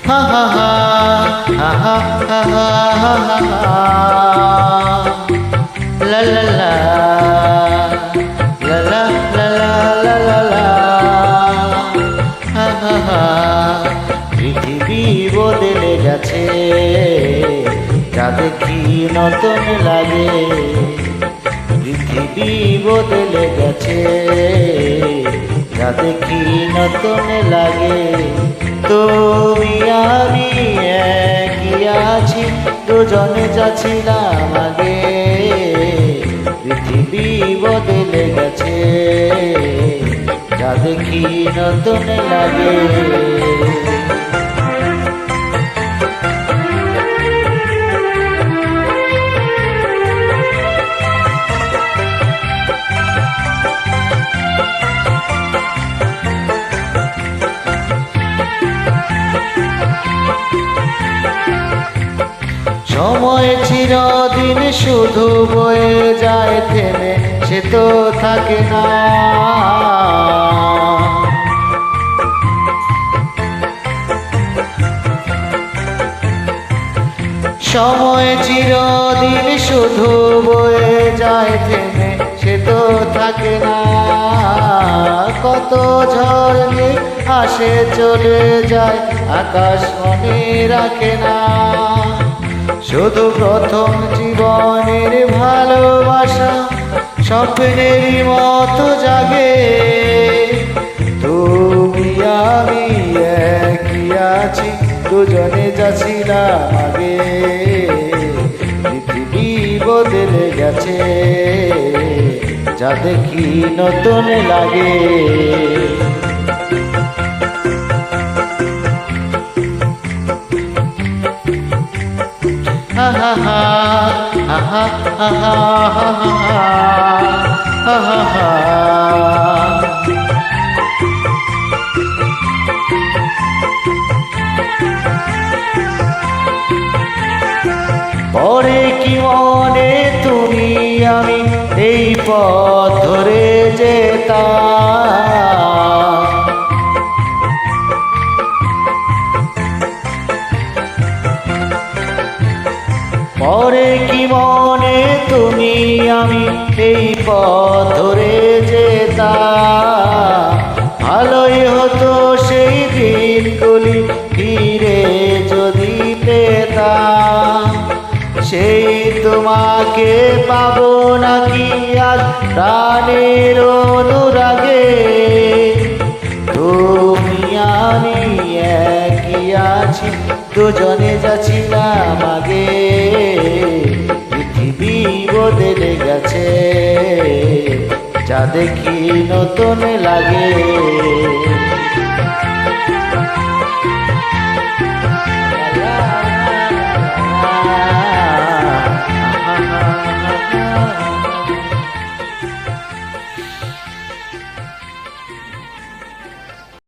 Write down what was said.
হা হা হা হা হা হা হা হা হা লা লা লা লা লা লা লা লা লা হা হা হা। পৃথিবী বদলে গেছে, যা দেখি নতুন লাগে। পৃথিবী বদলে গেছে, যা দেখি নতুন লাগে। তুমি আমি একই আছি, দুজনে যাচ্ছিলাম আগে। পৃথিবী বদলে গেছে, যা দেখি নতুন লাগে। সময় চিরদিন শুধু বয়ে যায় থেমে, সে তো থাকে না। সময় চিরদিন শুধু বয়ে যায় থেমে, সে তো থাকে না। কত ঝড় আসে চলে যায়, আকাশ মনে রাখে না। শুধু প্রথম জীবনের ভালোবাসা স্বপ্নের মতো জাগে। তুমি আমি একই আছি, দুজনে যাচ্ছিলাম আগে। পৃথিবী বদলে গেছে, যা দেখি নতুন লাগে। হা হা হা হা হা হা হা হা হা হা। পরে কি মনে তুমি আমি এই পথ ধরে যেতাম। পরে কি মনে তুমি আমি এই পথ ধরে যেতাম। ভালোই হতো সেই দিনগুলি ফিরে যদি পেতাম। সেই তোমাকে পাবো নাকি আজ প্রাণের অনুরাগে। তুমি আমি একই আছি, দুজনে যাচ্ছিলাম আগে। পৃথিবী বদলে গেছে, যা দেখি নতুন লাগে।